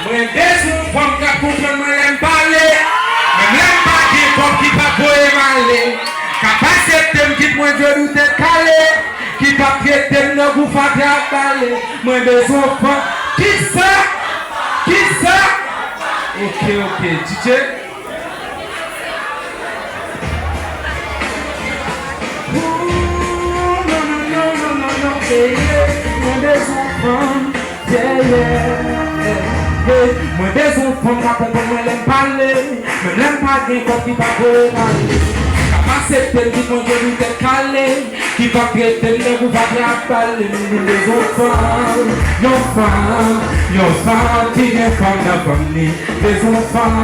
Mwen desou fòm ka koupren mwen lèm pale. Mwen lèm pa ki fòm ki pa boye male. Ka pase tem kit mwen jodou te kale. Ki pa tem nan gou fate ak bale. Mwen desou fòm. Ki sa? Ki sa? Ok, DJ. Mwen desou fòm. Mwen desou fòm ka koupren mwen lèm pale. Mwen lèm pa ki fòm ki pa boye male. Pase tem ki mwen jodou te kale. Ki pa tem nan gou fate ak bale. Mwen desou fòm. Yon fòm ki gen fòm nan fòm ni. Desou fòm.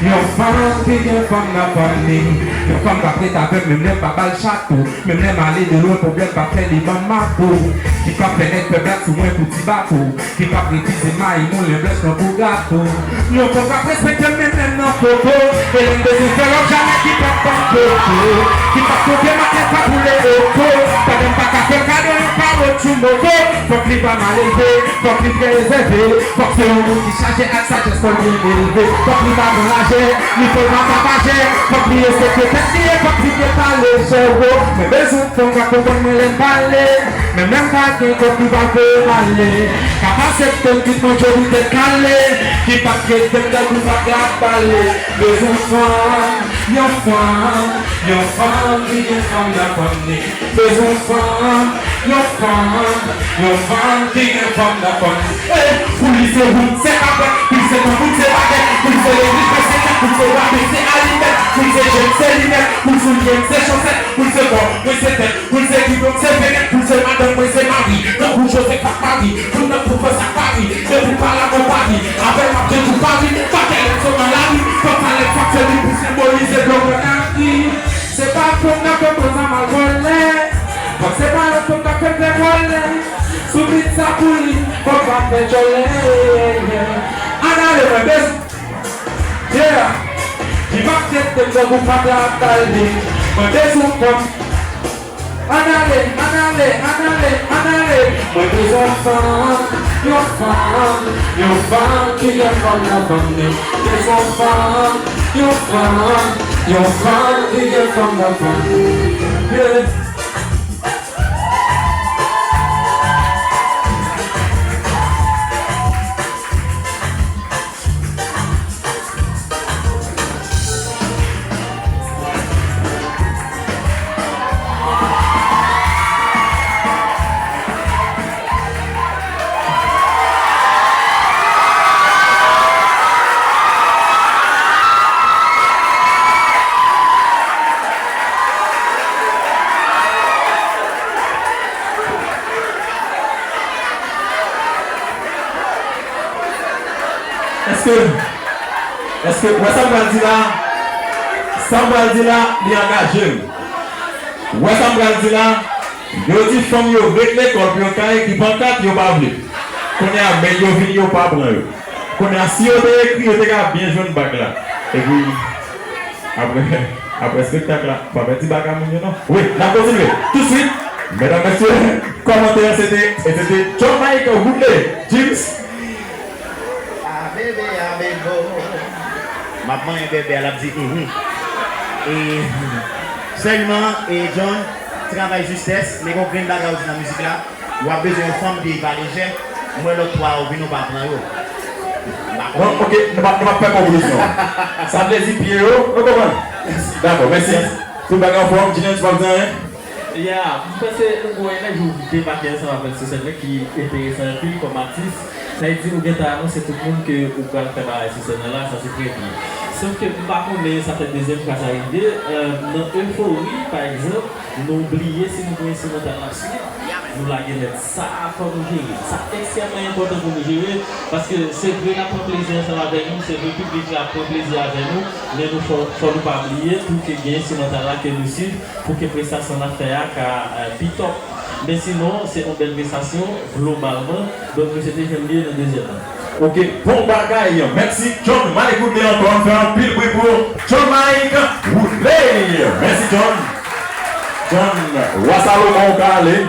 Yon fòm ki gen fòm nan fòm ni. Yon fòm ka prete avèk mèm lèm pa bal chatou. Mèm lèm ale de lò problem pa fè li man mapou. Ki pa fènek pe blak sou mwen pou ti batou. Ki pa pretize ma yi moun lèm blèch nan pou gatou. Yon fòm ka prespekte mèm lèm nan foto. E lèm desou fè lòm jamè ki pa fòm foto. Ki pa kote matè pa pou lè oko. Ta dem pa ka fè kado yon pa wò chou moto. Fòk li pa malève, fòk li prezève. Fòk se yon moun ki chaje ak sa jes fòk li eleve. Fòk li pa bon lajè, li fòk man pa bajè. Fòk li eseke tekniye, fòk li ke pale chèvo. Mè bezou fòm ka koupren mwen lèm pale. Mè mèm pa gen fòk li pa fè male. Ka pa septem ki mwen jodou te kale. Ki pa kretem de kou pa gap pale. Bezou fòm, yon fòm ki gen fòm da fòm ni. Bezou fòm, yon fòm ki gen fòm da fòm ni. Pou li se woun se apè, pou li se nan woun se bagè. Pou li se lèvri se seke, pou li se wapè se alimè. Pou li se jen se linè, pou li se jen se chosè. Pou li se bon, mwen se tè, pou li se kibon se fènè. Pou li se madame, mwen se mari. Nan pou jose fak pari, pou nan pou fè sa pari. Ne pou pa la kon pari, avè mapje tou pari. Fak elè son nan la ri, fak alè fak se li pou symbolize blok mwen aki. Se pa fòm nan kon pozan mal volè. Fak se pa lè fòm nan kon fè volè. Soubit sa pou li, fòm pa fè jolè. Anale mwen bezou. Yeah. Ki mak tem de kou fate ak bale. Mwen bezou fòm. Anale. Mwen bezou fòm. Yon fòm ki gen fòm nan fòm ni. Bezou fòm. Yon fòm ki gen fòm nan fòm ni. Yeah. Est-ce que ouais, ça me dit là, il engagé. Ouais, ça me dit là, il dit femme yo avec l'école puis on qui pancarte yo pas blé. Qu'on a mais yo vini yo pas blanc. Qu'on a si on écrit on bien jaune bac là. Et puis après spectacle là, pas petit bac à non. Oui, la continue. Tout de suite. Mesdames, messieurs, commentaire c'était John Mike Woodley, James. Maman et bébé, elle a dit Et seulement, et John travaille justesse, mais on prend bagage dans la musique là, ou a besoin de femme qui va léger, moi l'autre trois, on vient pas prendre. Ok, ne va pas faire conclusion. Ça veut dire Pierrot, vous comprenez? D'accord, merci. Tout le bagage en forme, Gilles, tu vas dire rien? Yeah, parce que nous voyons que je débarque ensemble avec ce scène qui est intéressant comme artiste. Ça veut dire que vous avez annoncé tout le monde que vous pouvez faire ce scène-là, ça c'est très bien. Sauf que par contre, ça fait deuxième fois ça arrive. Dans Euphorie, par exemple, nous oublions si nous connaissons notre nation, nous la gagnons. Ça faut nous gérer. Ça est extrêmement important pour nous gérer parce que c'est vrai, la prend plaisir ensemble avec nous, c'est le public qui prend plaisir avec nous, mais nous faut nous pas oublier tout ce qui est sur notre talent que nous suivons pour que la prestation affaire à Bitop. Mais sinon, c'est une belle prestation globalement, donc c'était j'aime bien le deuxième. Ok, bon bagaille, merci John Mike Woodley encore, on fait un pile bruit pour John Mike Woodley. Merci John. John, Wassalo Monkale.